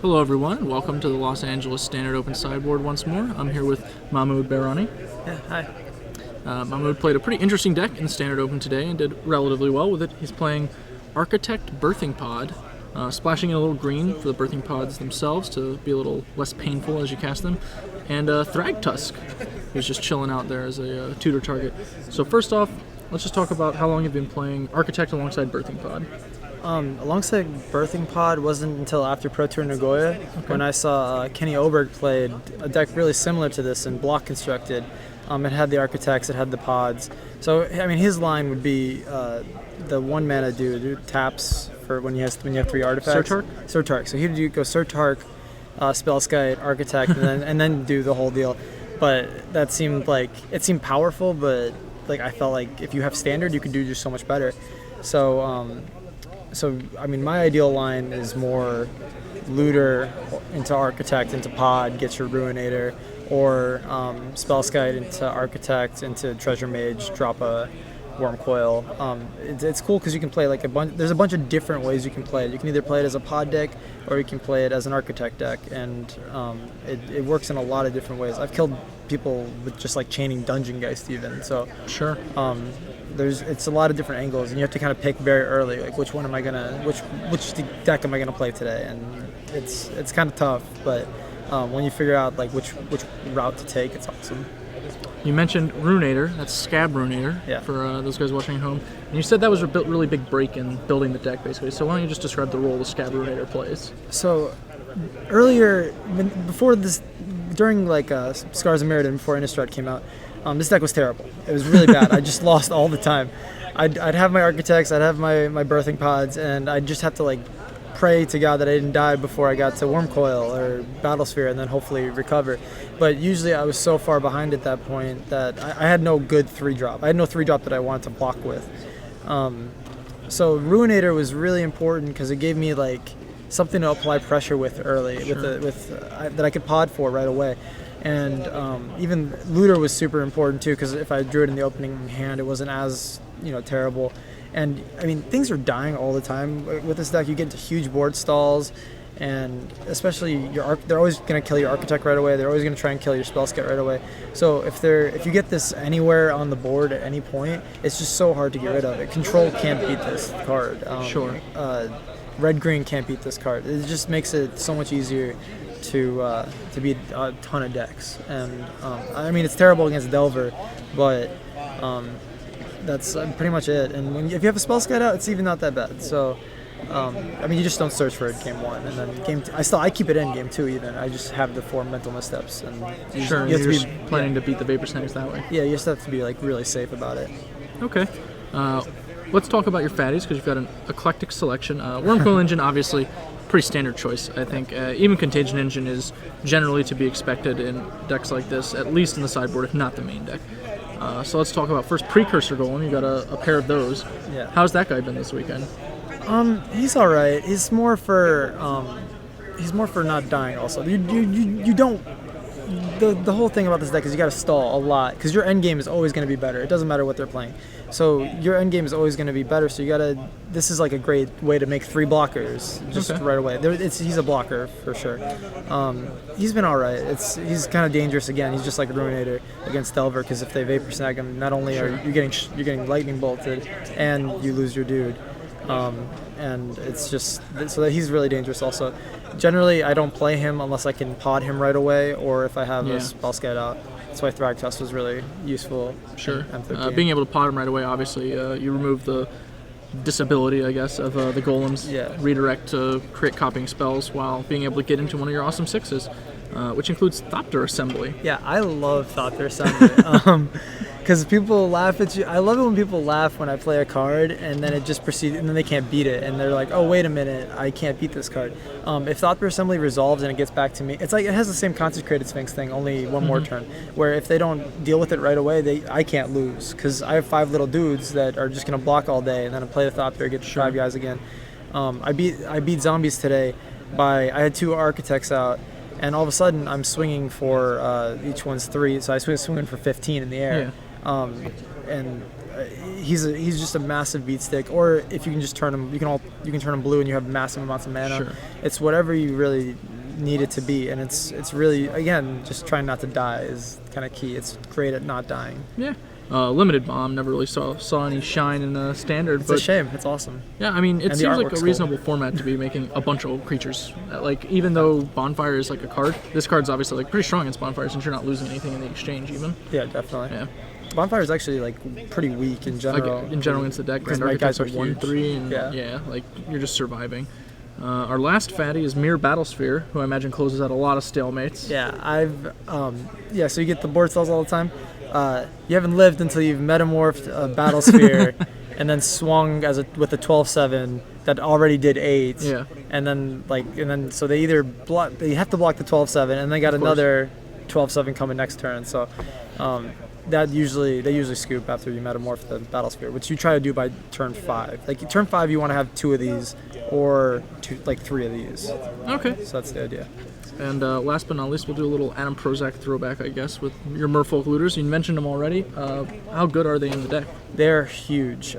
Hello everyone, welcome to the Los Angeles Standard Open Sideboard once more. I'm here with Mahmoud Bahrani. Yeah, hi. Mahmoud played a pretty interesting deck in the Standard Open today and did relatively well with it. He's playing Architect Birthing Pod, splashing in a little green for the Birthing Pods themselves to be a little less painful as you cast them, and Thragtusk, who's just chilling out there as a tutor target. So first off, let's just talk about how long you've been playing Architect alongside Birthing Pod. Alongside Birthing Pod wasn't until after Pro Tour Nagoya when I saw Kenny Oberg played a deck really similar to this and block constructed. It had the architects, it had the pods. So I mean, his line would be the 1 mana dude who taps for when you have 3 artifacts. Surtark. So he'd go Surtark, Spellskite, Architect, and then do the whole deal. But that seemed powerful, but like I felt like if you have standard, you could do just so much better. So I mean, my ideal line is more Looter into Architect into Pod, get your Ruinator, or Spellskite into Architect into Treasure Mage, drop a Worm Coil. It's cool because you can play like there's a bunch of different ways you can play it. You can either play it as a Pod deck or you can play it as an Architect deck, and it works in a lot of different ways. I've killed people with just like chaining Dungeon Geist even. So Sure. It's a lot of different angles, and you have to kind of pick very early, like which deck am I gonna play today, and it's kind of tough, but when you figure out like which route to take, it's awesome. You mentioned Ruinator, that's Skaab Ruinator, Yeah. for those guys watching at home. And you said that was a really big break in building the deck, basically. So why don't you just describe the role the Skaab Ruinator plays? So earlier, before this, during like Scars of Mirrodin, before Innistrad came out, this deck was terrible. It was really bad. I just lost all the time. I'd have my Architects, I'd have my Birthing Pods, and I'd just have to like pray to God that I didn't die before I got to Worm Coil or Battlesphere, and then hopefully recover. But usually I was so far behind at that point that I had no good 3-drop. I had no 3-drop that I wanted to block with. So Ruinator was really important because it gave me like something to apply pressure with early, Sure. that I could pod for right away. And even Looter was super important too, because if I drew it in the opening hand, it wasn't as terrible. And I mean, things are dying all the time with this deck. You get into huge board stalls, and especially they're always going to kill your Architect right away. They're always going to try and kill your Spellskite right away. So if you get this anywhere on the board at any point, it's just so hard to get rid of it. Control can't beat this card. Sure. Red-green can't beat this card. It just makes it so much easier to beat a ton of decks. And I mean, it's terrible against Delver, but that's pretty much it. And if you have a Spellskite out, it's even not that bad. So I mean, you just don't search for it game 1, and then game 2. I keep it in game 2 even. I just have the 4 mental missteps, and You're just planning to beat the Vapor Snares that way. Yeah, you just have to be like really safe about it. Okay. Let's talk about your fatties, because you've got an eclectic selection. Wormcoil Engine, obviously, pretty standard choice, I think. Even Contagion Engine is generally to be expected in decks like this, at least in the sideboard, if not the main deck. So let's talk about first Precursor Golem. You got a pair of those. Yeah. How's that guy been this weekend? He's all right. He's more for not dying. Also, you don't. The whole thing about this deck is you got to stall a lot because your end game is always going to be better. It doesn't matter what they're playing. So your end game is always going to be better. So you got to. This is like a great way to make 3 blockers just right away. He's a blocker for sure. He's been all right. He's kind of dangerous again. He's just like a Ruinator against Delver, because if they Vapor Snag him, not only are you getting lightning bolted, and you lose your dude. And it's just so that he's really dangerous also. Generally, I don't play him unless I can pod him right away, or if I have a Spellskite out. That's why Thragtusk was really useful. Sure. Being able to pod him right away, obviously, you remove the disability, I guess, of the golems. Yeah. Redirect to create copying spells while being able to get into one of your awesome 6s, which includes Thopter Assembly. Yeah, I love Thopter Assembly. Because people laugh at you. I love it when people laugh when I play a card and then it just proceeds, and then they can't beat it, and they're like, "Oh, wait a minute, I can't beat this card." If Thopter Assembly resolves and it gets back to me, it's like it has the same Consecrated Sphinx thing, only one more turn. Where if they don't deal with it right away, I can't lose because I have 5 little dudes that are just gonna block all day, and then I play the Thopter, get 5 guys again. I beat zombies today I had 2 Architects out. And all of a sudden, I'm swinging for each one's 3, so I swinging for 15 in the air. Yeah. And he's just a massive beat stick. Or if you can just turn him, you can turn him blue and you have massive amounts of mana. Sure. It's whatever you really need it to be, and it's really, again, just trying not to die is kind of key. It's great at not dying. Yeah. Limited bomb, never really saw any shine in the standard. It's a shame. It's awesome. Yeah, I mean, it And the seems like a artwork's reasonable format to be making a bunch of creatures. Like, even though Bonfire is like a card, this card's obviously like pretty strong against Bonfire since you're not losing anything in the exchange even. Yeah, definitely. Yeah. Bonfire is actually like pretty weak in general. Like in general against the deck, Grand my guys Architects are are huge. 1/3, and Yeah. like you're just surviving. Our last fatty is Myr Battlesphere, who I imagine closes out a lot of stalemates. Yeah, so you get the board cells all the time. You haven't lived until you've metamorphed a Battlesphere and then swung with a 12/7 that already did 8. Yeah. And then so they either they have to block the 12/7 and they got another 12/7 coming next turn. So they usually scoop after you metamorph the Battlesphere, which you try to do by turn 5. Like turn 5 you want to have 2 of these or 3 of these. Okay. So that's the idea. And last but not least, we'll do a little Adam Prozac throwback, I guess, with your Merfolk Looters. You mentioned them already. How good are they in the deck? They're huge.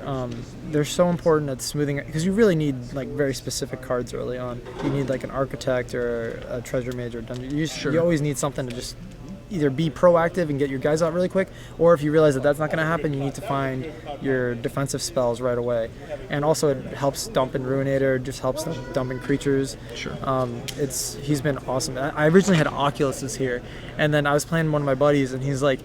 They're so important at smoothing it because you really need like very specific cards early on. You need like an Architect or a Treasure Mage or Dungeon. You always need something to just either be proactive and get your guys out really quick, or if you realize that that's not going to happen, you need to find your defensive spells right away. And also it helps dump in Ruinator, just helps dumping creatures. Sure. He's been awesome. I originally had Oculus here, and then I was playing one of my buddies, and he's like,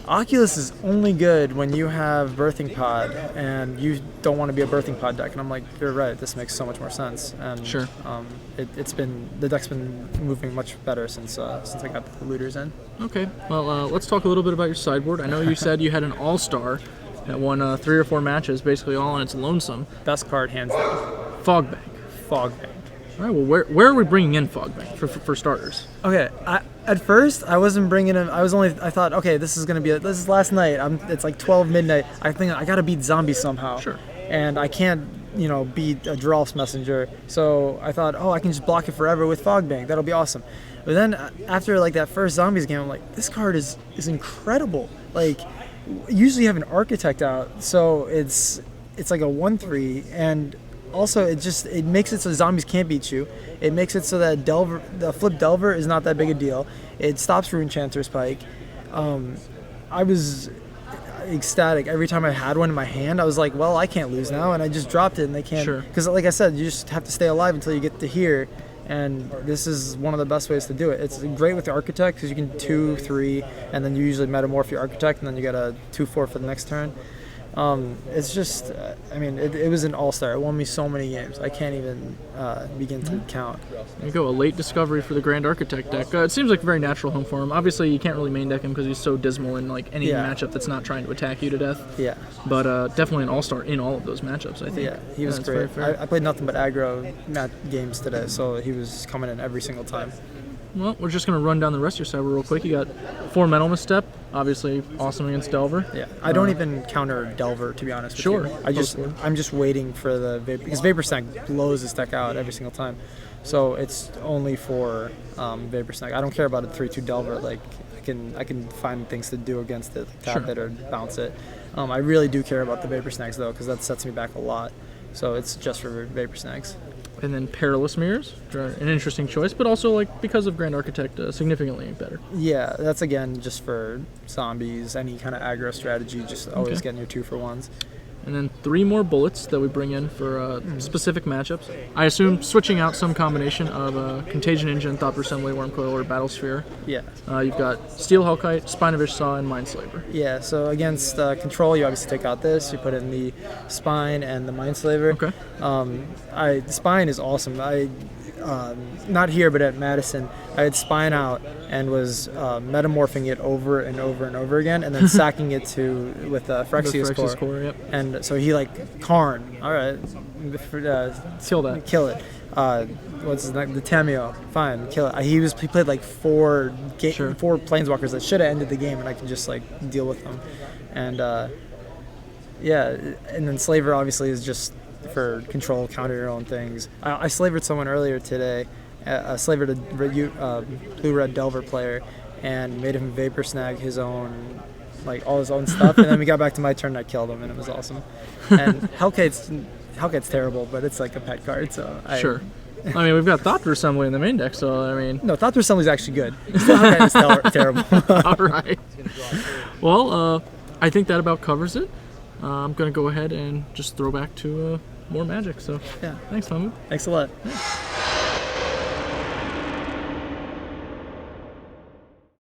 Oculus is only good when you have Birthing Pod and you don't want to be a Birthing Pod deck. And I'm like, you're right, this makes so much more sense. And sure. The deck's been moving much better since I got the looters in. Okay, well, let's talk a little bit about your sideboard. I know you said you had an all-star that won 3 or 4 matches, basically all on its lonesome. Best card, hands down. Fogbank. Fogbank. All right, well, where are we bringing in Fogbank for starters? Okay, at first I wasn't bringing him. I thought, okay, this is last night. It's like 12 midnight. I think I gotta beat zombies somehow. Sure. And I can't, beat a Drolf's Messenger. So I thought, I can just block it forever with Fogbank. That'll be awesome. But then after like that first zombies game, I'm like, this card is incredible. Like, usually you have an Architect out, so it's like a 1/3 and. Also, it makes it so zombies can't beat you. It makes it so that the flip Delver is not that big a deal. It stops Runechanter's Pike. I was ecstatic every time I had one in my hand. I was like, well, I can't lose now, and I just dropped it, and they can't. Sure. Because, like I said, you just have to stay alive until you get to here, and this is one of the best ways to do it. It's great with the Architect because you can 2/3, and then you usually metamorph your Architect, and then you get a 2/4 for the next turn. It's just, it was an all-star. It won me so many games. I can't even begin to count. There you go, a late discovery for the Grand Architect deck. It seems like a very natural home for him. Obviously, you can't really main deck him because he's so dismal in like any matchup that's not trying to attack you to death. Yeah. But definitely an all-star in all of those matchups, I think. Yeah, he was great. I played nothing but aggro games today, so he was coming in every single time. Well, we're just going to run down the rest of your sideboard real quick. You got 4 Mental Misstep, obviously awesome against Delver. Yeah, I don't even counter Delver, to be honest with you. I'm just waiting for the Vapor, because Vapor Snag blows this deck out every single time. So it's only for Vapor Snag. I don't care about a 3/2 Delver. Like I can find things to do against it, like tap it or bounce it. I really do care about the Vapor Snags though, because that sets me back a lot. So it's just for Vapor Snags. And then Perilous Mirrors, an interesting choice, but also like because of Grand Architect, significantly better. Yeah, that's again just for zombies, any kind of aggro strategy, just always getting your 2-for-1s. And then 3 more bullets that we bring in for specific matchups. I assume switching out some combination of Contagion Engine, Thought Assembly, Wormcoil, or Battlesphere. Yeah. You've got Steel Hellkite, Spine of Ishsaw, and Mindslaver. Yeah, so against Control, you obviously take out this. You put in the Spine and the Mindslaver. Okay. The Spine is awesome. Not here, but at Madison, I had Spine out and was metamorphing it over and over and over again, and then sacking it with Phyrexia's Core. Yep. And so he Karn. All right, Kill that. Kill it. What's his name? The Tameo. Fine, kill it. He played like 4 Planeswalkers that should have ended the game, and I can just deal with them. And and then Slaver obviously is just for control, counter your own things. I slavered someone earlier today. I slavered a blue-red Delver player and made him Vapor Snag his own like all his own stuff, and then we got back to my turn, and I killed him, and it was awesome. And Hellcate's terrible, but it's like a pet card, so Sure. I mean, we've got Thought Through Assembly in the main deck, so I mean. No, Thought Through Assembly is actually good. Still Hellcat is terrible. All right. Well, I think that about covers it. I'm gonna go ahead and just throw back to more Magic. So yeah, thanks, Mahmoud. Thanks a lot. Yeah.